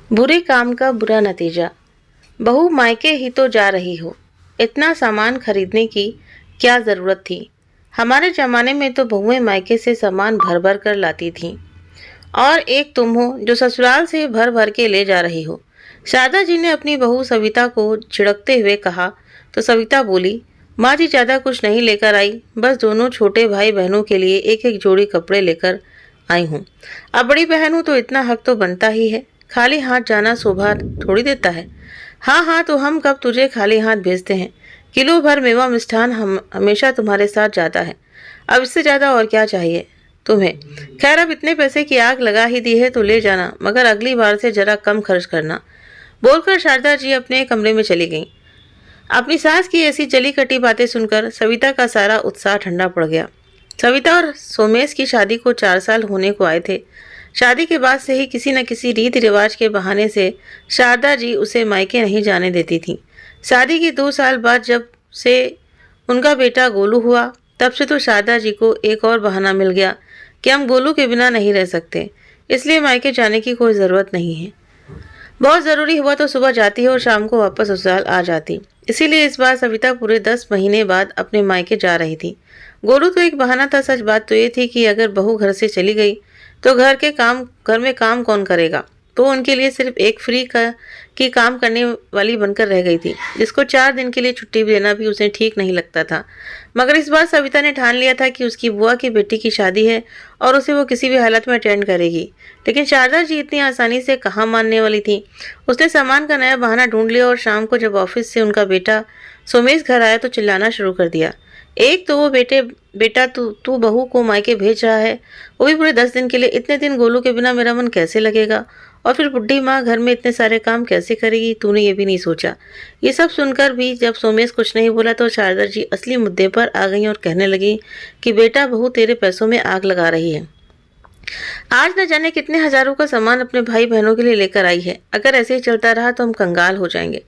बुरे काम का बुरा नतीजा। बहू मायके ही तो जा रही हो, इतना सामान खरीदने की क्या जरूरत थी। हमारे जमाने में तो बहुएं मायके से सामान भर भर कर लाती थीं, और एक तुम हो जो ससुराल से भर भर के ले जा रही हो। शारदा जी ने अपनी बहू सविता को झिड़कते हुए कहा तो सविता बोली, माँ जी ज्यादा कुछ नहीं लेकर आई, बस दोनों छोटे भाई बहनों के लिए एक एक जोड़ी कपड़े लेकर आई हूँ। अब बड़ी बहन हूँ तो इतना हक तो बनता ही है, खाली हाथ जाना शोभा थोड़ी देता है। हाँ हाँ, तो हम कब तुझे खाली हाथ भेजते हैं। किलो भर मेवा मिष्ठान हम हमेशा तुम्हारे साथ जाता है, अब इससे ज्यादा और क्या चाहिए तुम्हें। खैर अब इतने पैसे की आग लगा ही दी है तो ले जाना, मगर अगली बार से जरा कम खर्च करना। बोलकर शारदा जी अपने कमरे में चली गईं। अपनी सास की ऐसी जली कटी बातें सुनकर सविता का सारा उत्साह ठंडा पड़ गया। सविता और सोमेश की शादी को 4 साल होने को आए थे। शादी के बाद से ही किसी न किसी रीति रिवाज के बहाने से शारदा जी उसे मायके नहीं जाने देती थी। शादी के 2 साल बाद जब से उनका बेटा गोलू हुआ, तब से तो शारदा जी को एक और बहाना मिल गया कि हम गोलू के बिना नहीं रह सकते, इसलिए मायके जाने की कोई ज़रूरत नहीं है। बहुत ज़रूरी हुआ तो सुबह जाती है और शाम को वापस ससुराल आ जाती। इसीलिए इस बार सविता पूरे 10 महीने बाद अपने मायके जा रही थी। गोलू तो एक बहाना था, सच बात तो ये थी कि अगर बहू घर से चली गई तो घर में काम कौन करेगा। तो उनके लिए सिर्फ एक फ्री की काम करने वाली बनकर रह गई थी, जिसको 4 दिन के लिए छुट्टी देना भी उसे ठीक नहीं लगता था। मगर इस बार सविता ने ठान लिया था कि उसकी बुआ की बेटी की शादी है और उसे वो किसी भी हालत में अटेंड करेगी। लेकिन शारदा जी इतनी आसानी से कहाँ मानने वाली थी। उसने सामान का नया बहाना ढूंढ लिया और शाम को जब ऑफिस से उनका बेटा सोमेश घर आया तो चिल्लाना शुरू कर दिया। एक तो वो बेटा तू तू बहू को मायके भेज रहा है, वो भी पूरे 10 दिन के लिए। इतने दिन गोलू के बिना मेरा मन कैसे लगेगा, और फिर बुढ़ी माँ घर में इतने सारे काम कैसे करेगी, तूने ये भी नहीं सोचा। ये सब सुनकर भी जब सोमेश कुछ नहीं बोला तो शारदा जी असली मुद्दे पर आ गई और कहने लगी कि बेटा बहू तेरे पैसों में आग लगा रही है। आज न जाने कितने हजारों का सामान अपने भाई बहनों के लिए लेकर आई है। अगर ऐसे ही चलता रहा तो हम कंगाल हो जाएंगे।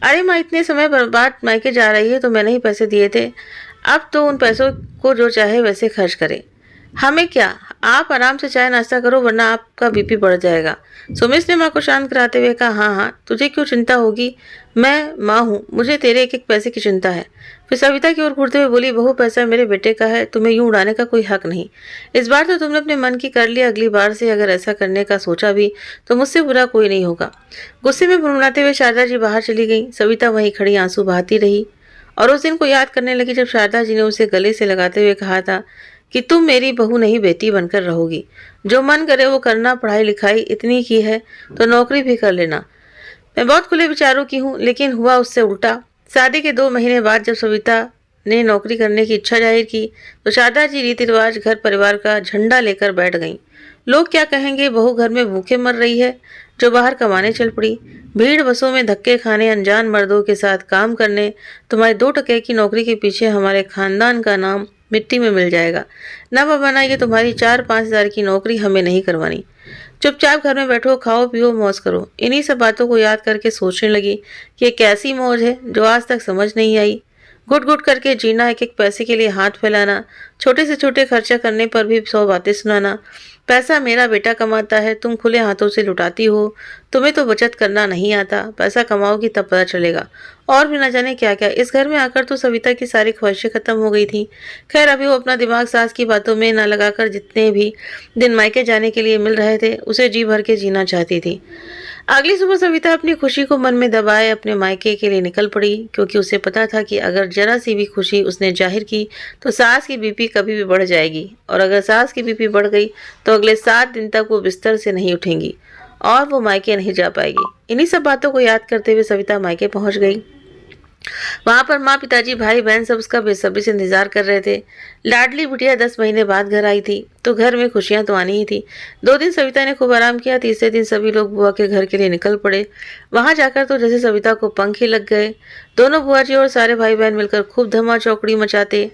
अरे माँ, इतने समय बर्बाद मायके जा रही है तो मैंने ही पैसे दिए थे, अब तो उन पैसों को जो चाहे वैसे खर्च करे। हमें क्या, आप आराम से चाय नाश्ता करो वरना आपका बीपी बढ़ जाएगा। सुमेश ने माँ को शांत कराते हुए कहा, हाँ हाँ, तुझे क्यों चिंता होगी, मैं माँ हूँ, मुझे तेरे एक एक पैसे की चिंता है। फिर सविता की ओर घूरते हुए बोली, बहू पैसा मेरे बेटे का है, तुम्हें यूं उड़ाने का कोई हक नहीं। इस बार तो तुमने अपने मन की कर लिया, अगली बार से अगर ऐसा करने का सोचा भी तो मुझसे बुरा कोई नहीं होगा। गुस्से में भुनभुनाते हुए शारदा जी बाहर चली गई। सविता वहीं खड़ी आंसू बहाती रही और उस दिन को याद करने लगी जब शारदा जी ने उसे गले से लगाते हुए कहा था कि तुम मेरी बहू नहीं बेटी बनकर रहोगी, जो मन करे वो करना, पढ़ाई लिखाई इतनी की है तो नौकरी भी कर लेना। मैं बहुत खुले विचारों की हूँ, लेकिन हुआ उससे उल्टा। शादी के 2 महीने बाद जब सविता ने नौकरी करने की इच्छा जाहिर की तो शारदा जी रीति रिवाज घर परिवार का झंडा लेकर बैठ गईं। लोग क्या कहेंगे, बहू घर में भूखे मर रही है जो बाहर कमाने चल पड़ी। भीड़ बसों में धक्के खाने, अनजान मर्दों के साथ काम करने, तुम्हारी 2 टके की नौकरी के पीछे हमारे खानदान का नाम मिट्टी में मिल जाएगा। ना बाबा ना, ये तुम्हारी 4-5 हजार की नौकरी हमें नहीं करवानी। चुपचाप घर में बैठो, खाओ पियो, मौज करो। इन्हीं सब बातों को याद करके सोचने लगी कि ये कैसी मौज है जो आज तक समझ नहीं आई। घुट घुट करके जीना, एक एक पैसे के लिए हाथ फैलाना, छोटे से छोटे खर्चा करने पर भी 100 बातें सुनाना। पैसा मेरा बेटा कमाता है, तुम खुले हाथों से लुटाती हो, तुम्हें तो बचत करना नहीं आता, पैसा कमाओगी तब पता चलेगा। और भी न जाने क्या क्या। इस घर में आकर तो सविता की सारी ख्वाहिशें खत्म हो गई थी। खैर अभी वो अपना दिमाग सास की बातों में न लगाकर जितने भी दिन मायके जाने के लिए मिल रहे थे उसे जी भर के जीना चाहती थी। अगली सुबह सविता अपनी खुशी को मन में दबाए अपने मायके के लिए निकल पड़ी, क्योंकि उसे पता था कि अगर जरा सी भी खुशी उसने जाहिर की तो सास की बीपी कभी भी बढ़ जाएगी, और अगर सास की बीपी बढ़ गई तो अगले 7 दिन तक वो बिस्तर से नहीं उठेंगी और वो मायके नहीं जा पाएगी। इन्हीं सब बातों को याद करते हुए सविता मायके पहुंच गई। वहां पर माँ, पिताजी, भाई बहन सब उसका बेसब्री से इंतजार कर रहे थे। लाडली बिटिया 10 महीने बाद घर आई थी तो घर में खुशियां तो आनी ही थी। 2 दिन सविता ने खूब आराम किया। तीसरे दिन सभी लोग बुआ के घर के लिए निकल पड़े। वहां जाकर तो जैसे सविता को पंख ही लग गए। दोनों बुआ जी और सारे भाई बहन मिलकर खूब धमा चौकड़ी मचाते।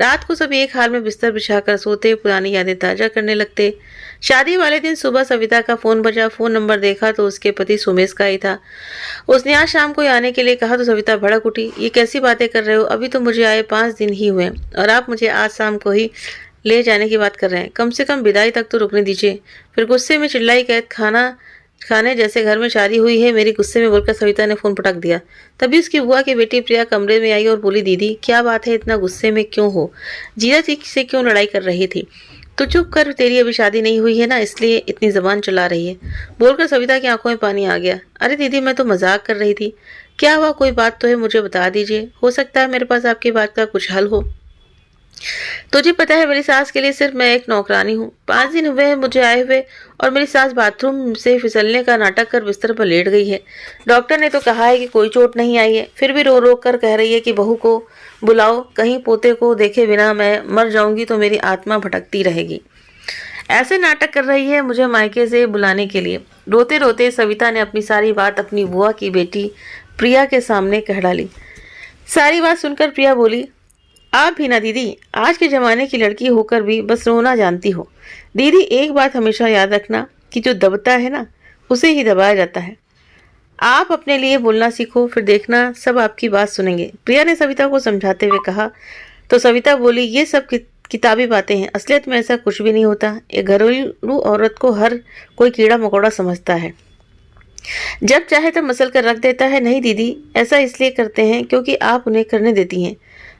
रात को सभी एक हाल में बिस्तर बिछाकर सोते, पुरानी यादें ताजा करने लगते। शादी वाले दिन सुबह सविता का फोन बजा। फोन नंबर देखा तो उसके पति सुमेश का ही था। उसने आज शाम को आने के लिए कहा तो सविता भड़क उठी, ये कैसी बातें कर रहे हो, अभी तो मुझे आए 5 दिन ही हुए और आप मुझे आज शाम को ही ले जाने की बात कर रहे हैं। कम से कम विदाई तक तो रुकने दीजिए। फिर गुस्से में चिल्लाई, कैद खाना खाने जैसे घर में शादी हुई है, मेरी गुस्से में बोलकर सविता ने फोन पटक दिया। तभी उसकी बुआ की बेटी प्रिया कमरे में आई और बोली, दीदी क्या बात है, इतना गुस्से में क्यों हो? जीजा जी से क्यों लड़ाई कर रही थी? तो चुप कर, तेरी अभी शादी नहीं हुई है ना, इसलिए इतनी जबान चला रही है। बोलकर सविता की आंखों में पानी आ गया। अरे दीदी, मैं तो मजाक कर रही थी। क्या हुआ, कोई बात तो है, मुझे बता दीजिए, हो सकता है मेरे पास आपकी बात का कुछ हल हो। तुझे पता है मेरी सास के लिए सिर्फ मैं एक नौकरानी हूँ। 5 दिन हुए हैं मुझे आए हुए और मेरी सास बाथरूम से फिसलने का नाटक कर बिस्तर पर लेट गई है। डॉक्टर ने तो कहा है कि कोई चोट नहीं आई है, फिर भी रो रो कर कह रही है कि बहू को बुलाओ, कहीं पोते को देखे बिना मैं मर जाऊंगी तो मेरी आत्मा भटकती रहेगी। ऐसे नाटक कर रही है मुझे मायके से बुलाने के लिए। रोते रोते सविता ने अपनी सारी बात अपनी बुआ की बेटी प्रिया के सामने कह डाली। सारी बात सुनकर प्रिया बोली, आप भी ना दीदी, आज के ज़माने की लड़की होकर भी बस रोना जानती हो। दीदी एक बात हमेशा याद रखना कि जो दबता है ना, उसे ही दबाया जाता है। आप अपने लिए बोलना सीखो, फिर देखना सब आपकी बात सुनेंगे, प्रिया ने सविता को समझाते हुए कहा। तो सविता बोली, ये सब किताबी बातें हैं, असलियत में ऐसा कुछ भी नहीं होता। एक घरेलू औरत को हर कोई कीड़ा मकोड़ा समझता है, जब चाहे तब मसल कर रख देता है। नहीं दीदी, ऐसा इसलिए करते हैं क्योंकि आप उन्हें करने देती हैं।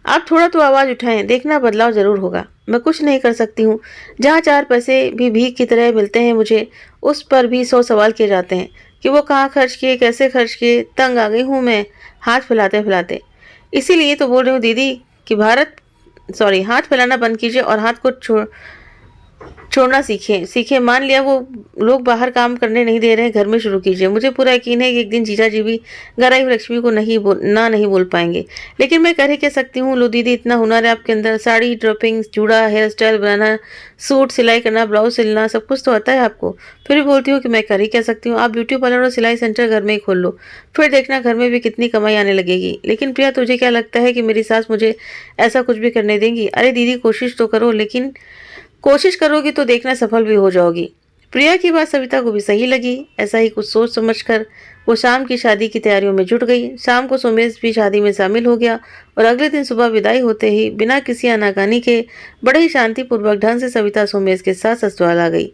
आप थोड़ा तो आवाज़ उठाएं, देखना बदलाव जरूर होगा। मैं कुछ नहीं कर सकती हूँ। जहाँ 4 पैसे भी भीख की तरह मिलते हैं मुझे, उस पर भी 100 सवाल किए जाते हैं कि वो कहाँ खर्च किए, कैसे खर्च किए। तंग आ गई हूँ मैं हाथ फैलाते फैलाते। इसीलिए तो बोल रही हूँ दीदी कि हाथ फैलाना बंद कीजिए और हाथ को छोड़ना सीखे। मान लिया वो लोग बाहर काम करने नहीं दे रहे हैं, घर में शुरू कीजिए। मुझे पूरा यकीन है कि एक दिन जीजा जी भी घर आई हुई लक्ष्मी को नहीं बोल पाएंगे, लेकिन मैं कर ही कह सकती हूँ। लो दीदी, इतना हुनर है आपके अंदर, साड़ी ड्रॉपिंग, जूड़ा, हेयर स्टाइल बनाना, सूट सिलाई करना, ब्लाउज सिलना, सब कुछ तो आता है आपको। फिर भी बोलती हूँ कि मैं कर ही कह सकती हूँ। आप ब्यूटी पार्लर और सिलाई सेंटर घर में ही खोल लो, फिर देखना घर में भी कितनी कमाई आने लगेगी। लेकिन प्रिया, तुझे क्या लगता है कि मेरी सास मुझे ऐसा कुछ भी करने देंगी? अरे दीदी, कोशिश तो करो, लेकिन कोशिश करोगी तो देखना सफल भी हो जाओगी। प्रिया की बात सविता को भी सही लगी। ऐसा ही कुछ सोच समझकर वो शाम की शादी की तैयारियों में जुट गई। शाम को सोमेश भी शादी में शामिल हो गया और अगले दिन सुबह विदाई होते ही बिना किसी आनाकानी के बड़े ही शांतिपूर्वक ढंग से सविता सोमेश के साथ ससुराल आ गई।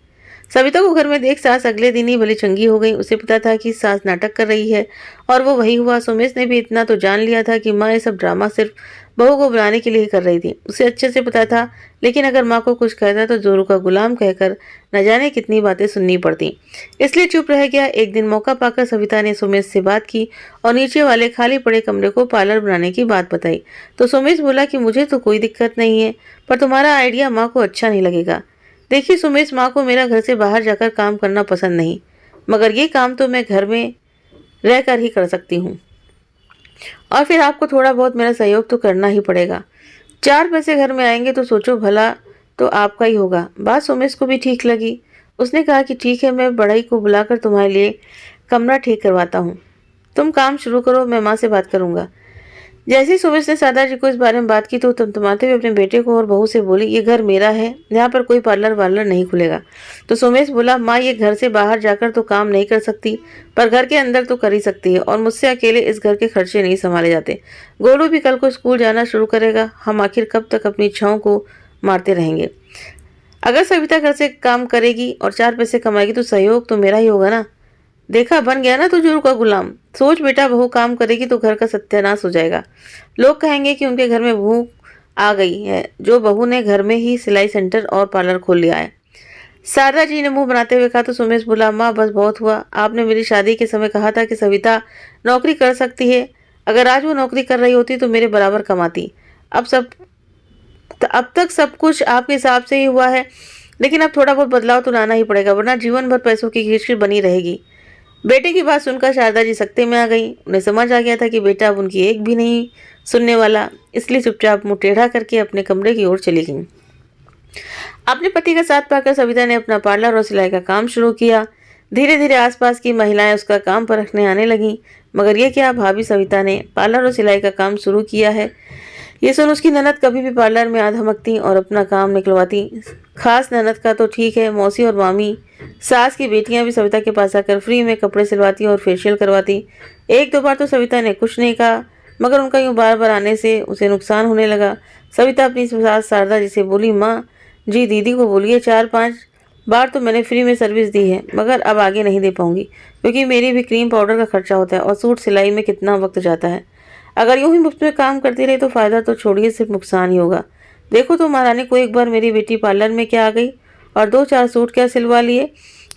सविता को घर में देख सास अगले दिन ही भली चंगी हो गई। उसे पता था कि सास नाटक कर रही है और वो वही हुआ। सोमेश ने भी इतना तो जान लिया था कि माँ ये सब ड्रामा सिर्फ बहू को बुलाने के लिए ही कर रही थी। उसे अच्छे से पता था, लेकिन अगर माँ को कुछ कहता तो जोरू का गुलाम कहकर न जाने कितनी बातें सुननी पड़ती, इसलिए चुप रह गया। एक दिन मौका पाकर सविता ने सोमेश से बात की और नीचे वाले खाली पड़े कमरे को पार्लर बनाने की बात बताई। तो सोमेश बोला कि मुझे तो कोई दिक्कत नहीं है, पर तुम्हारा आइडिया माँ को अच्छा नहीं लगेगा। देखिए सुमेश, माँ को मेरा घर से बाहर जाकर काम करना पसंद नहीं, मगर ये काम तो मैं घर में रहकर ही कर सकती हूँ, और फिर आपको थोड़ा बहुत मेरा सहयोग तो करना ही पड़ेगा। 4 पैसे घर में आएंगे तो सोचो भला तो आपका ही होगा। बात सोमेश को भी ठीक लगी। उसने कहा कि ठीक है, मैं बढ़ई को बुलाकर तुम्हारे लिए कमरा ठीक करवाता हूँ, तुम काम शुरू करो, मैं माँ से बात करूँगा। जैसे ही सुमेश ने सादा जी को इस बारे में बात की तो तमतमाते हुए अपने बेटे को और बहू से बोली, ये घर मेरा है, यहाँ पर कोई पार्लर वार्लर नहीं खुलेगा। तो सुमेश बोला, माँ ये घर से बाहर जाकर तो काम नहीं कर सकती, पर घर के अंदर तो कर ही सकती है, और मुझसे अकेले इस घर के खर्चे नहीं संभाले जाते। गोलू भी कल को स्कूल जाना शुरू करेगा, हम आखिर कब तक अपनी इच्छाओं को मारते रहेंगे। अगर सविता घर से काम करेगी और 4 पैसे कमाएगी तो सहयोग तो मेरा ही होगा ना। देखा, बन गया ना तू जोरू का गुलाम। सोच बेटा, बहू काम करेगी तो घर का सत्यानाश हो जाएगा। लोग कहेंगे कि उनके घर में बहू आ गई है, जो बहू ने घर में ही सिलाई सेंटर और पार्लर खोल लिया है। शारदा जी ने मुंह बनाते हुए कहा। तो सुमेश बोला, माँ बस बहुत हुआ, आपने मेरी शादी के समय कहा था कि सविता नौकरी कर सकती है। अगर आज वो नौकरी कर रही होती तो मेरे बराबर कमाती। अब तक सब कुछ आपके हिसाब से ही हुआ है, लेकिन अब थोड़ा बहुत बदलाव तो लाना ही पड़ेगा, वरना जीवन भर पैसों की खींचखींच बनी रहेगी। बेटे की बात सुनकर शारदा जी सख्ते में आ गई। उन्हें समझ आ गया था कि बेटा अब उनकी एक भी नहीं सुनने वाला, इसलिए चुपचाप मुंह टेढ़ा करके अपने कमरे की ओर चली गई। अपने पति का साथ पाकर सविता ने अपना पार्लर और सिलाई का काम शुरू किया। धीरे धीरे आसपास की महिलाएं उसका काम परखने आने लगीं। मगर ये क्या, भाभी सविता ने पार्लर और सिलाई का काम शुरू किया है, ये सुन उसकी ननद कभी भी पार्लर में आ धमकती और अपना काम निकलवाती। खास ननद का तो ठीक है, मौसी और मामी सास की बेटियां भी सविता के पास आकर फ्री में कपड़े सिलवाती और फेशियल करवाती। 1-2 बार तो सविता ने कुछ नहीं कहा, मगर उनका यूँ बार बार आने से उसे नुकसान होने लगा। सविता अपनी सास शारदा जी से बोली, माँ जी दीदी को बोलिए 4-5 बार तो मैंने फ्री में सर्विस दी है, मगर अब आगे नहीं दे पाऊंगी, क्योंकि मेरी भी क्रीम पाउडर का खर्चा होता है और सूट सिलाई में कितना वक्त जाता है। अगर यूं ही मुफ्त में काम करती रही तो फ़ायदा तो छोड़िए, सिर्फ नुकसान ही होगा। देखो तो महारानी को एक बार मेरी बेटी पार्लर में क्या आ गई और 2-4 सूट क्या सिलवा लिए।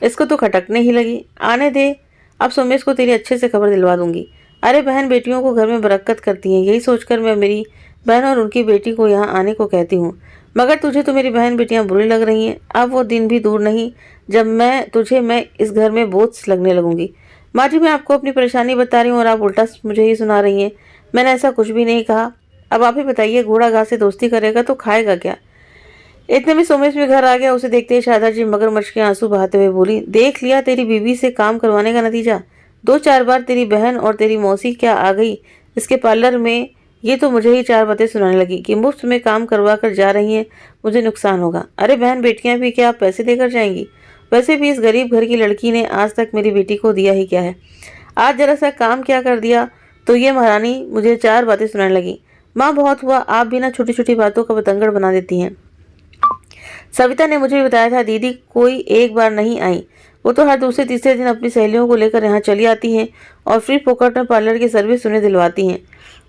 इसको तो खटकने ही लगी। आने दे, अब सोमेश को तेरी अच्छे से खबर दिलवा दूंगी। अरे बहन बेटियों को घर में बरकत करती हैं, यही सोचकर मैं मेरी बहन और उनकी बेटी को यहाँ आने को कहती हूँ। मगर तुझे तो मेरी बहन बेटियाँ बुरी लग रही हैं। अब वो दिन भी दूर नहीं जब मैं इस घर में बोझ लगने लगूंगी। माँ जी, मैं आपको अपनी परेशानी बता रही हूँ और आप उल्टा मुझे ही सुना रही हैं। मैंने ऐसा कुछ भी नहीं कहा। अब आप ही बताइए, घोड़ा घास से दोस्ती करेगा तो खाएगा क्या। इतने में सोमेश भी घर आ गया। उसे देखते ही शारदा जी मगरमच्छ के आंसू बहाते हुए बोली, देख लिया तेरी बीवी से काम करवाने का नतीजा। 2-4 बार तेरी बहन और तेरी मौसी क्या आ गई इसके पार्लर में, ये तो मुझे ही 4 बातें सुनाने लगी कि मुफ्त में काम करवा कर जा रही हैं, मुझे नुकसान होगा। अरे बहन बेटियां भी क्या आप पैसे देकर जाएंगी। वैसे भी इस गरीब घर की लड़की ने आज तक मेरी बेटी को दिया ही क्या है। आज जरा सा काम क्या कर दिया तो ये महारानी मुझे 4 बातें सुनाने लगी। माँ बहुत हुआ, आप भी ना छोटी छोटी बातों का बतंगड़ बना देती हैं। सविता ने मुझे भी बताया था दीदी कोई एक बार नहीं आई, वो तो हर दूसरे तीसरे दिन अपनी सहेलियों को लेकर यहाँ चली आती हैं और फ्री फोकट में पार्लर की सर्विस उन्हें दिलवाती हैं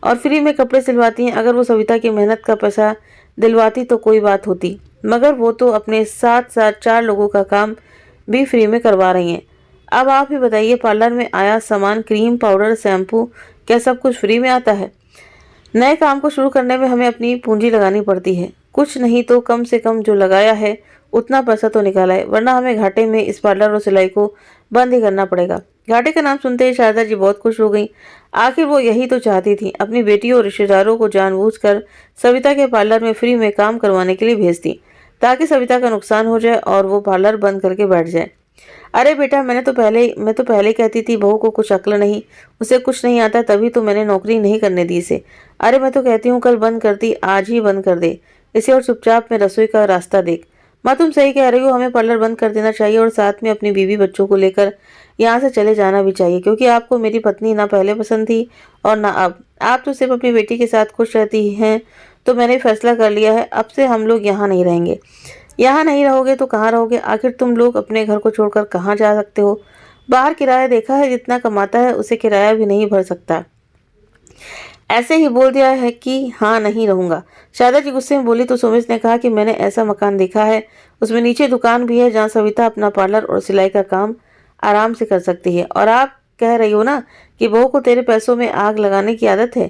और फ्री में कपड़े सिलवाती हैं। अगर वो सविता की मेहनत का पैसा दिलवाती तो कोई बात होती, मगर वो तो अपने साथ साथ 4 लोगों का काम भी फ्री में करवा रही हैं। अब आप ही बताइए, पार्लर में आया सामान क्रीम पाउडर शैम्पू क्या सब कुछ फ्री में आता है। नए काम को शुरू करने में हमें अपनी पूंजी लगानी पड़ती है, कुछ नहीं तो कम से कम जो लगाया है उतना पैसा तो निकाला है, वरना हमें घाटे में इस पार्लर और सिलाई को बंद ही करना पड़ेगा। घाटे का नाम सुनते ही शारदा जी बहुत खुश हो गई। आखिर वो यही तो चाहती थी, अपनी बेटी और रिश्तेदारों को जानबूझकर सविता के पार्लर में फ्री में काम करवाने के लिए भेजती, ताकि सविता का नुकसान हो जाए और वो पार्लर बंद करके बैठ जाए। अरे बेटा, मैं तो पहले ही कहती थी बहू को कुछ अक्ल नहीं, उसे कुछ नहीं आता, तभी तो मैंने नौकरी नहीं करने दी इसे। अरे मैं तो कहती हूँ कल बंद करती, आज ही बंद कर दे इसे और चुपचाप में रसोई का रास्ता देख। माँ तुम सही कह रही हो, हमें पार्लर बंद कर देना चाहिए और साथ में अपनी बीवी बच्चों को लेकर यहाँ से चले जाना भी चाहिए, क्योंकि आपको मेरी पत्नी ना पहले पसंद थी और ना अब। आप तो सिर्फ अपनी बेटी के साथ खुश रहती हैं, तो मैंने फैसला कर लिया है अब से हम लोग यहाँ नहीं रहेंगे। यहाँ नहीं रहोगे तो कहाँ रहोगे। आखिर तुम लोग अपने घर को छोड़कर कहाँ जा सकते हो। बाहर किराया देखा है, जितना कमाता है उसे किराया भी नहीं भर सकता। ऐसे ही बोल दिया है कि हाँ नहीं रहूंगा। शारदा जी गुस्से में बोली तो सोमेश ने कहा कि मैंने ऐसा मकान देखा है, उसमें नीचे दुकान भी है जहाँ सविता अपना पार्लर और सिलाई का काम आराम से कर सकती है। और आप कह रही हो ना कि बहू को तेरे पैसों में आग लगाने की आदत है।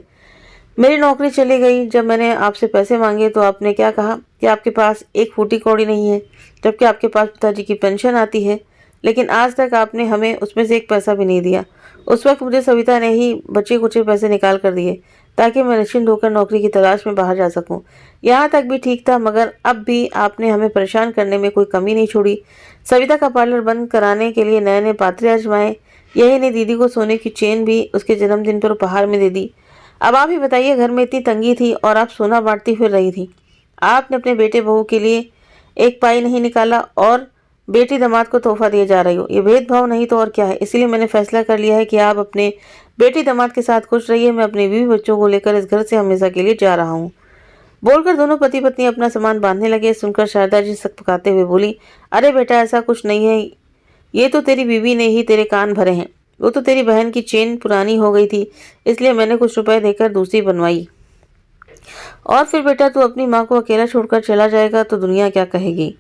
मेरी नौकरी चली गई, जब मैंने आपसे पैसे मांगे तो आपने क्या कहा कि आपके पास एक फूटी कौड़ी नहीं है, जबकि आपके पास पिताजी की पेंशन आती है। लेकिन आज तक आपने हमें उसमें से एक पैसा भी नहीं दिया। उस वक्त मुझे सविता ने ही बचे कुचे पैसे निकाल कर दिए, ताकि मैं निश्चिंत होकर नौकरी की तलाश में बाहर जा सकूं। यहाँ तक भी ठीक था, मगर अब भी आपने हमें परेशान करने में कोई कमी नहीं छोड़ी। सविता का पार्लर बंद कराने के लिए नए नए पात्रे आजमाए, यही नहीं दीदी को सोने की चेन भी उसके जन्मदिन पर उपहार में दे दी। अब आप ही बताइए, घर में इतनी तंगी थी और आप सोना बांटती फिर रही थी। आपने अपने बेटे बहू के लिए एक पाई नहीं निकाला और बेटी दामाद को तोहफा दिए जा रही हो। ये भेदभाव नहीं तो और क्या है। इसीलिए मैंने फैसला कर लिया है कि आप अपने बेटी दामाद के साथ खुश रहिए। मैं अपने बीवी बच्चों को लेकर इस घर से हमेशा के लिए जा रहा हूँ। बोलकर दोनों पति पत्नी अपना सामान बांधने लगे। सुनकर शारदा जी सकपकाते हुए बोली, अरे बेटा ऐसा कुछ नहीं है, ये तो तेरी बीवी ने ही तेरे कान भरे हैं। वो तो तेरी बहन की चेन पुरानी हो गई थी, इसलिए मैंने कुछ रुपए देकर दूसरी बनवाई। और फिर बेटा तू अपनी माँ को अकेला छोड़कर चला जाएगा तो दुनिया क्या कहेगी।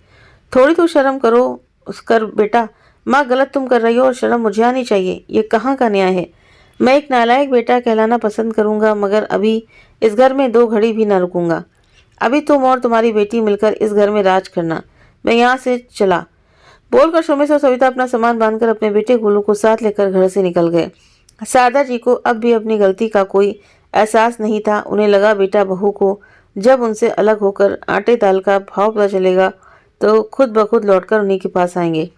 थोड़ी तो शर्म करो कर बेटा। माँ गलत तुम कर रही हो और शर्म मुझे आनी चाहिए। ये कहाँ का न्याय है। मैं एक नालायक बेटा कहलाना पसंद करूँगा, मगर अभी इस घर में 2 घड़ी भी न रुकूंगा। अभी तुम और तुम्हारी बेटी मिलकर इस घर में राज करना। मैं यहाँ से चला। बोलकर सोमेश और सविता अपना सामान बांधकर अपने बेटे गोलू को साथ लेकर घर से निकल गए। शारदा जी को अब भी अपनी गलती का कोई एहसास नहीं था। उन्हें लगा बेटा बहू को जब उनसे अलग होकर आटे दाल का भाव पता चलेगा तो खुद ब खुद लौटकर उन्हीं के पास आएंगे।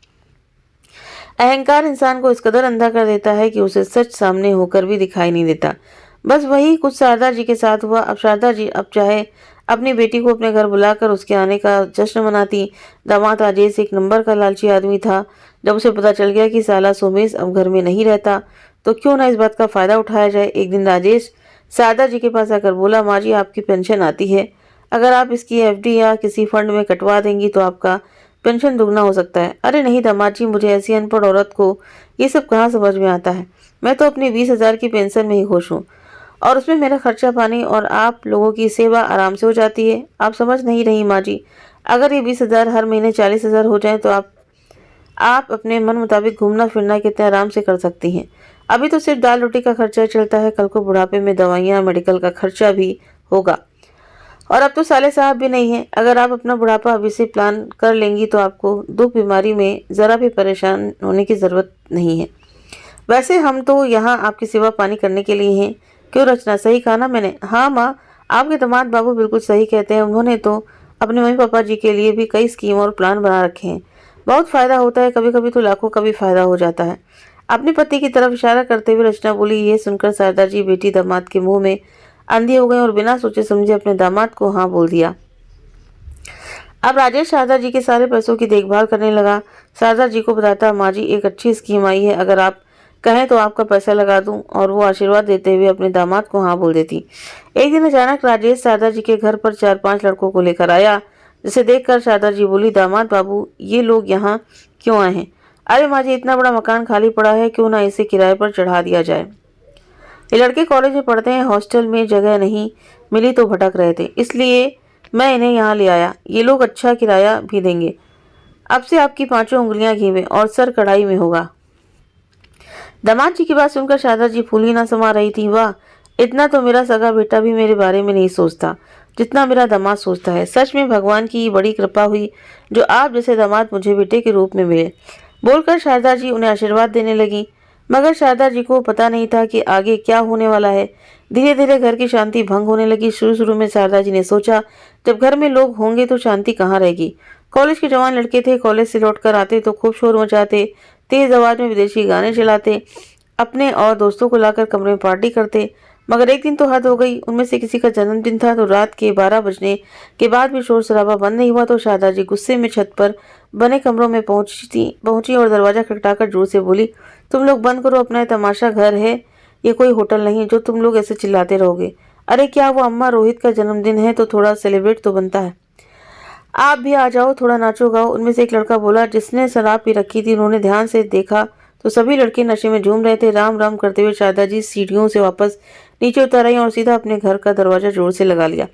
अहंकार इंसान को इस कदर अंधा कर देता है कि उसे सच सामने होकर भी दिखाई नहीं देता। बस वही कुछ शारदा जी के साथ हुआ। अब शारदा जी अब चाहे अपनी बेटी को अपने घर बुलाकर उसके आने का जश्न मनाती। दामाद राजेश एक नंबर का लालची आदमी था। जब उसे पता चल गया कि साला सोमेश अब घर में नहीं रहता तो क्यों ना इस बात का फ़ायदा उठाया जाए। एक दिन राजेश शारदा जी के पास आकर बोला, माँ जी आपकी पेंशन आती है, अगर आप इसकी एफडी या किसी फंड में कटवा देंगी तो आपका पेंशन दुगना हो सकता है। अरे नहीं दामाद जी, मुझे ऐसी अनपढ़ औरत को ये सब कहाँ समझ में आता है। मैं तो अपनी 20,000 की पेंशन में ही खुश हूँ, और उसमें मेरा खर्चा पानी और आप लोगों की सेवा आराम से हो जाती है। आप समझ नहीं रही माँ जी, अगर ये 20,000 हर महीने 40,000 हो जाए तो आप अपने मन मुताबिक घूमना फिरना कितने आराम से कर सकती हैं। अभी तो सिर्फ दाल रोटी का खर्चा चलता है, कल को बुढ़ापे में दवाइयाँ मेडिकल का खर्चा भी होगा। और अब तो साले साहब भी नहीं है। अगर आप अपना बुढ़ापा अभी से प्लान कर लेंगी तो आपको दुख बीमारी में ज़रा भी परेशान होने की ज़रूरत नहीं है। वैसे हम तो यहाँ आपकी सेवा पानी करने के लिए हैं। क्यों रचना, सही कहा ना मैंने? हाँ माँ, आपके दामाद बाबू बिल्कुल सही कहते हैं। उन्होंने तो अपने मम्मी पापा जी के लिए भी कई स्कीम और प्लान बना रखे हैं। बहुत फ़ायदा होता है, कभी कभी तो लाखों का भी फ़ायदा हो जाता है। अपने पति की तरफ इशारा करते हुए रचना बोली। ये सुनकर शारदा जी बेटी दामाद के मुंह में अंधी हो गई और बिना सोचे समझे अपने दामाद को हाँ बोल दिया। अब राजेश शारदा जी के सारे पैसों की देखभाल करने लगा। शारदा जी को बताता, माँ जी एक अच्छी स्कीम आई है, अगर आप कहें तो आपका पैसा लगा दूं। और वो आशीर्वाद देते हुए अपने दामाद को हाँ बोल देती। एक दिन अचानक राजेश शारदा जी के घर पर 4-5 लड़कों को लेकर आया, जिसे देखकर शारदा जी बोली, दामाद बाबू ये लोग यहाँ क्यों आए हैं? अरे माँ जी, इतना बड़ा मकान खाली पड़ा है, क्यों ना इसे किराए पर चढ़ा दिया जाए। ये लड़के कॉलेज में पढ़ते हैं, हॉस्टल में जगह नहीं मिली तो भटक रहे थे, इसलिए मैं इन्हें यहाँ ले आया। ये लोग अच्छा किराया भी देंगे। अब से आपकी 5 उंगलियां घी में और सर कढ़ाई में होगा। दामाद जी की बात सुनकर शारदा जी फूली ना समा रही थी। वाह, इतना तो मेरा सगा बेटा भी मेरे बारे में नहीं सोचता जितना मेरा दामाद सोचता है। सच में भगवान की बड़ी कृपा हुई जो आप जैसे दामाद मुझे बेटे के रूप में मिले। बोलकर शारदा जी उन्हें आशीर्वाद देने लगी। मगर शारदा जी को पता नहीं था कि आगे क्या होने वाला है। धीरे धीरे घर की शांति भंग होने लगी। शुरू शुरू में शारदा जी ने सोचा, जब घर में लोग होंगे तो शांति कहाँ रहेगी। कॉलेज के जवान लड़के थे, कॉलेज से लौटकर आते तो खूब शोर मचाते, तेज आवाज में विदेशी गाने चलाते, अपने और दोस्तों को लाकर कमरे में पार्टी करते। मगर एक दिन तो हद हो गई। उनमें से किसी का जन्मदिन था तो रात के 12 बजने के बाद भी शोर शराबा बंद नहीं हुआ। तो शारदा जी गुस्से में छत पर बने कमरों में पहुंची और दरवाजा खटखटाकर जोर से बोली, तुम लोग बंद करो अपना तमाशा, घर है ये कोई होटल नहीं जो तुम लोग ऐसे चिल्लाते रहोगे। अरे क्या वो अम्मा रोहित का जन्मदिन है तो थोड़ा सेलिब्रेट तो बनता है। आप भी आ जाओ, थोड़ा नाचो गाओ। उनमें से एक लड़का बोला जिसने शराब पी रखी थी। उन्होंने ध्यान से देखा तो सभी लड़के नशे में झूम रहे थे। राम राम करते हुए शारदा जी सीढ़ियों से वापस नीचे उतर आई और सीधा अपने घर का दरवाजा जोर से लगा लिया।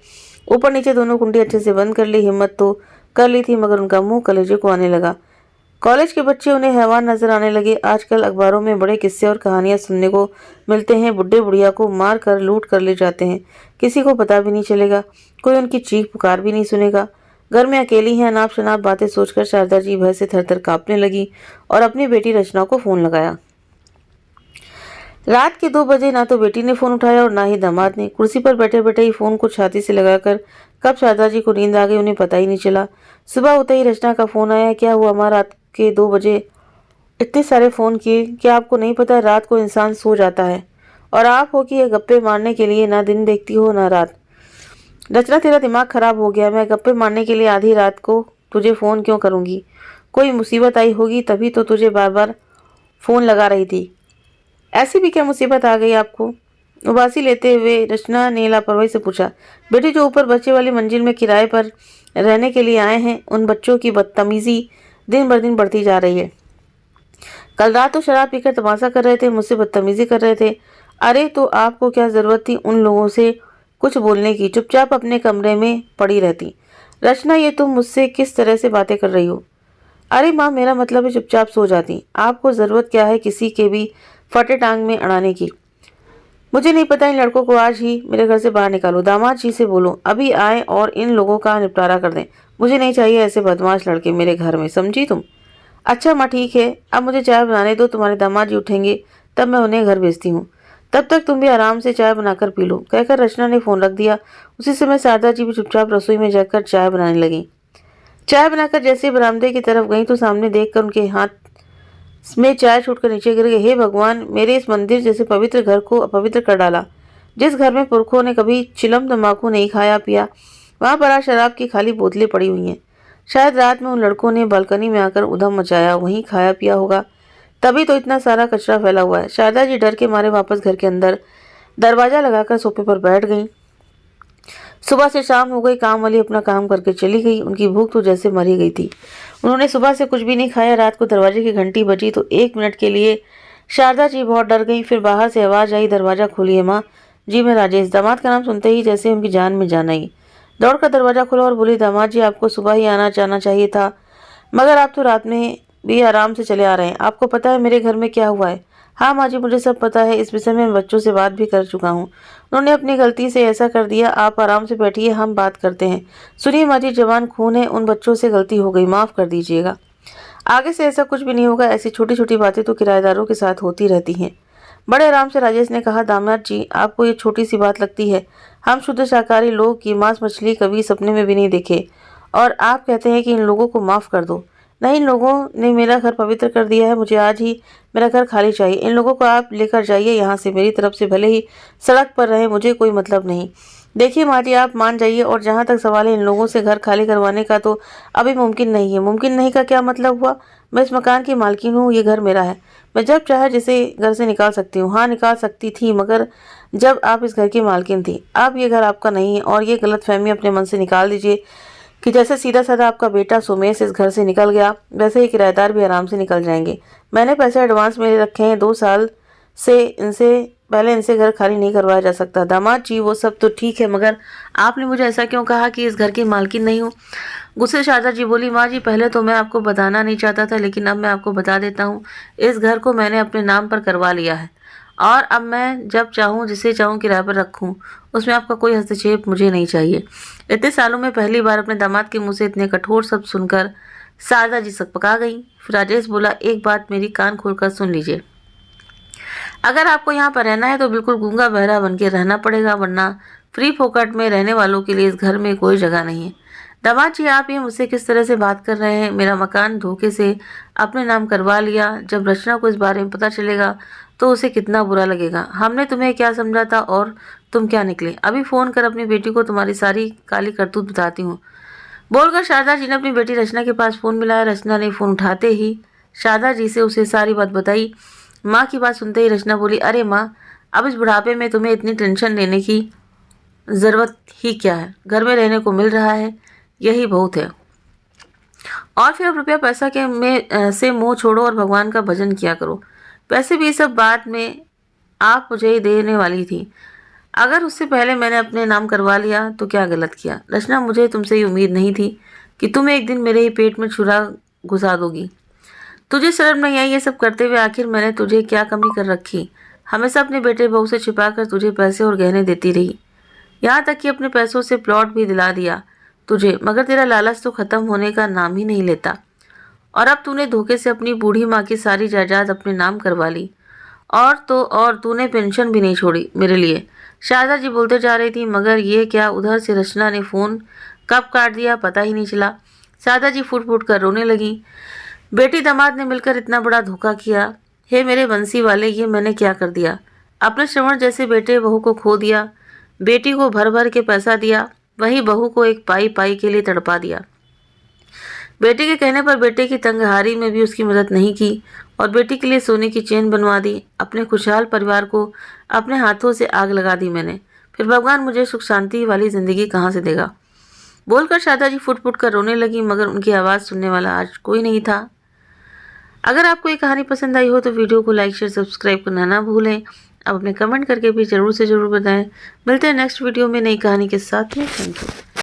ऊपर नीचे दोनों कुंडी अच्छे से बंद कर ली। हिम्मत तो कर ली थी मगर उनका मुंह कलेजे को आने लगा। कॉलेज के बच्चे उन्हें हैवान नजर आने लगे। आजकल अखबारों में बड़े किस्से और कहानियां सुनने को मिलते हैं। बुढ़े बुढ़िया को मार कर लूट कर ले जाते हैं, किसी को पता भी नहीं चलेगा, कोई उनकी चीख पुकार भी नहीं सुनेगा। घर में अकेली हैं। अनाप शनाप बातें सोचकर शारदा जी भय से थर थर कांपने लगी और अपनी बेटी रचना को फोन लगाया। रात के 2 बजे ना तो बेटी ने फोन उठाया और ना ही दामाद ने। कुर्सी पर बैठे बैठे ही फोन को छाती से लगाकर कब शारदा जी को नींद आ गई उन्हें पता ही नहीं चला। सुबह होते ही रचना का फोन आया। क्या हुआ माँ, रात के 2 बजे इतने सारे फोन किए? क्या आपको नहीं पता रात को इंसान सो जाता है, और आप हो कि ये गप्पे मारने के लिए ना दिन देखती हो ना रात। रचना, तेरा दिमाग खराब हो गया। मैं गप्पे मारने के लिए आधी रात को तुझे फ़ोन क्यों करूँगी? कोई मुसीबत आई होगी तभी तो तुझे बार बार फ़ोन लगा रही थी। ऐसी भी क्या मुसीबत आ गई आपको? उबासी लेते हुए रचना ने लापरवाही से पूछा। बेटी, जो ऊपर बच्चे वाली मंजिल में किराए पर रहने के लिए आए हैं, उन बच्चों की बदतमीजी दिन बर दिन बढ़ती जा रही है। कल रात तो शराब पीकर तमाशा कर रहे थे, मुझसे बदतमीजी कर रहे थे। अरे तो आपको क्या ज़रूरत थी उन लोगों से कुछ बोलने की? चुपचाप अपने कमरे में पड़ी रहती। रचना, ये तुम मुझसे किस तरह से बातें कर रही हो? अरे माँ, मेरा मतलब है चुपचाप सो जाती। आपको ज़रूरत क्या है किसी के भी फटे टांग में अड़ाने की? मुझे नहीं पता। इन लड़कों को आज ही मेरे घर से बाहर निकालो। दामाद जी से बोलो अभी आए और इन लोगों का निपटारा कर दें। मुझे नहीं चाहिए ऐसे बदमाश लड़के मेरे घर में, समझी तुम? अच्छा माँ, ठीक है, अब मुझे चाय बनाने दो। तुम्हारे दामाद जी उठेंगे तब मैं उन्हें घर भेजती हूँ। तब तक तुम भी आराम से चाय बनाकर पी लो। कहकर रचना ने फ़ोन रख दिया। उसी समय शारदा जी भी चुपचाप रसोई में जाकर चाय बनाने लगी। चाय बनाकर जैसे बरामदे की तरफ गई तो सामने देखकर उनके हाथ में चाय छूटकर नीचे गिर गई। हे भगवान, मेरे इस मंदिर जैसे पवित्र घर को अपवित्र कर डाला। जिस घर में पुरखों ने कभी चिलम तम्बाकू नहीं खाया पिया, वहाँ पर आज शराब की खाली बोतलें पड़ी हुई हैं। शायद रात में उन लड़कों ने बालकनी में आकर उधम मचाया, वहीं खाया पिया होगा, तभी तो इतना सारा कचरा फैला हुआ है। शारदा जी डर के मारे वापस घर के अंदर दरवाजा लगाकर सोफे पर बैठ गईं। सुबह से शाम हो गई, काम वाली अपना काम करके चली गई। उनकी भूख तो जैसे मर ही गई थी। उन्होंने सुबह से कुछ भी नहीं खाया। रात को दरवाजे की घंटी बजी तो 1 मिनट के लिए शारदा जी बहुत डर गई। फिर बाहर से आवाज़ आई, दरवाज़ा खोलिए माँ। जी मैं राजेश। दामाद का नाम सुनते ही जैसे उनकी जान में जान आई। दौड़कर दरवाज़ा खोला और बोली, दामाद जी आपको सुबह ही आना जाना चाहिए था, मगर आप तो रात में भी आराम से चले आ रहे हैं। आपको पता है मेरे घर में क्या हुआ है? हाँ माँ जी, मुझे सब पता है। इस विषय में मैं बच्चों से बात भी कर चुका हूँ। उन्होंने अपनी गलती से ऐसा कर दिया। आप आराम से बैठिए, हम बात करते हैं। सुनिए माँ जी, जवान खून है, उन बच्चों से गलती हो गई, माफ़ कर दीजिएगा। आगे से ऐसा कुछ भी नहीं होगा। ऐसी छोटी छोटी बातें तो किराएदारों के साथ होती रहती हैं। बड़े आराम से राजेश ने कहा, दामाद जी आपको ये छोटी सी बात लगती है? हम शुद्ध शाकाहारी लोग की मांस मछली कभी सपने में भी नहीं देखे, और आप कहते हैं कि इन लोगों को माफ़ कर दो। नहीं, इन लोगों ने मेरा घर पवित्र कर दिया है। मुझे आज ही मेरा घर खाली चाहिए। इन लोगों को आप लेकर जाइए यहाँ से। मेरी तरफ से भले ही सड़क पर रहे, मुझे कोई मतलब नहीं। देखिए माँ जी, आप मान जाइए। और जहाँ तक सवाल है इन लोगों से घर खाली करवाने का, तो अभी मुमकिन नहीं है। मुमकिन नहीं का क्या मतलब हुआ? मैं इस मकान की मालकिन हूँ, ये घर मेरा है। मैं जब चाहे जिसे घर से निकाल सकती हूँ। हाँ निकाल सकती थी, मगर जब आप इस घर की मालकिन थी। अब ये घर आपका नहीं है, और ये गलतफहमी अपने मन से निकाल दीजिए कि जैसे सीधा साधा आपका बेटा सुमेश इस घर से निकल गया, वैसे ही किराएदार भी आराम से निकल जाएंगे। मैंने पैसे एडवांस में रखे हैं। 2 साल से इनसे घर खाली नहीं करवाया जा सकता। दामाद जी वो सब तो ठीक है, मगर आपने मुझे ऐसा क्यों कहा कि इस घर की मालकिन नहीं हूँ? गुस्से से शारदा जी बोली, माँ जी पहले तो मैं आपको बताना नहीं चाहता था, लेकिन अब मैं आपको बता देता हूँ। इस घर को मैंने अपने नाम पर करवा लिया है, और अब मैं जब चाहूँ जिसे चाहूँ किराए पर रखूँ। उसमें आपका कोई हस्तक्षेप मुझे नहीं चाहिए। इतने सालों में पहली बार अपने दामाद के मुँह से इतने कठोर शब्द सुनकर शारदा जी सकपका गई। फिर राजेश बोला, एक बात मेरी कान खोलकर सुन लीजिए। अगर आपको यहाँ पर रहना है तो बिल्कुल गूंगा बहरा बन के रहना पड़ेगा, वरना फ्री फोकट में रहने वालों के लिए इस घर में कोई जगह नहीं है। दामाद जी आप ये मुझसे किस तरह से बात कर रहे हैं? मेरा मकान धोखे से अपने नाम करवा लिया। जब रचना को इस बारे में पता चलेगा तो उसे कितना बुरा लगेगा। हमने तुम्हें क्या समझा था और तुम क्या निकले? अभी फ़ोन कर अपनी बेटी को तुम्हारी सारी काली करतूत बताती हूँ। बोलकर शारदा जी ने अपनी बेटी रचना के पास फ़ोन मिलाया। रचना ने फ़ोन उठाते ही शारदा जी से उसे सारी बात बताई। माँ की बात सुनते ही रचना बोली, अरे माँ, अब इस बुढ़ापे में तुम्हें इतनी टेंशन लेने की ज़रूरत ही क्या है? घर में रहने को मिल रहा है, यही बहुत है। और फिर अब रुपया पैसा के में से मुँह छोड़ो और भगवान का भजन किया करो। वैसे भी सब बात में आप मुझे ही देने वाली थी। अगर उससे पहले मैंने अपने नाम करवा लिया तो क्या गलत किया? रचना, मुझे तुमसे ये उम्मीद नहीं थी कि तुम एक दिन मेरे ही पेट में छुरा घुसा दोगी। तुझे शर्म नहीं आई ये सब करते हुए? आखिर मैंने तुझे क्या कमी कर रखी? हमेशा अपने बेटे बहू से छिपाकर तुझे पैसे और गहने देती रही, यहाँ तक कि अपने पैसों से प्लॉट भी दिला दिया तुझे, मगर तेरा लालच तो खत्म होने का नाम ही नहीं लेता। और अब तूने धोखे से अपनी बूढ़ी माँ की सारी जायदाद अपने नाम करवा ली, और तो और तूने पेंशन भी नहीं छोड़ी मेरे लिए। शारदा जी बोलते जा रही थी, मगर ये क्या, उधर से रचना ने फ़ोन कब काट दिया पता ही नहीं चला। शारदा जी फूट फूट कर रोने लगी। बेटी दामाद ने मिलकर इतना बड़ा धोखा किया। हे मेरे बंसी वाले, ये मैंने क्या कर दिया? अपने श्रवण जैसे बेटे बहू को खो दिया, बेटी को भर भर के पैसा दिया, वही बहू को एक पाई पाई के लिए तड़पा दिया। बेटे के कहने पर बेटे की तंगहारी में भी उसकी मदद नहीं की, और बेटी के लिए सोने की चेन बनवा दी। अपने खुशहाल परिवार को अपने हाथों से आग लगा दी मैंने। फिर भगवान मुझे सुख शांति वाली ज़िंदगी कहाँ से देगा? बोलकर शारदा जी फुट फुट कर रोने लगी, मगर उनकी आवाज़ सुनने वाला आज कोई नहीं था। अगर आपको ये कहानी पसंद आई हो तो वीडियो को लाइक शेयर सब्सक्राइब करना ना भूलें। अब अपने कमेंट करके भी ज़रूर से ज़रूर बताएं। मिलते हैं नेक्स्ट वीडियो में नई कहानी के साथ में। Thank you.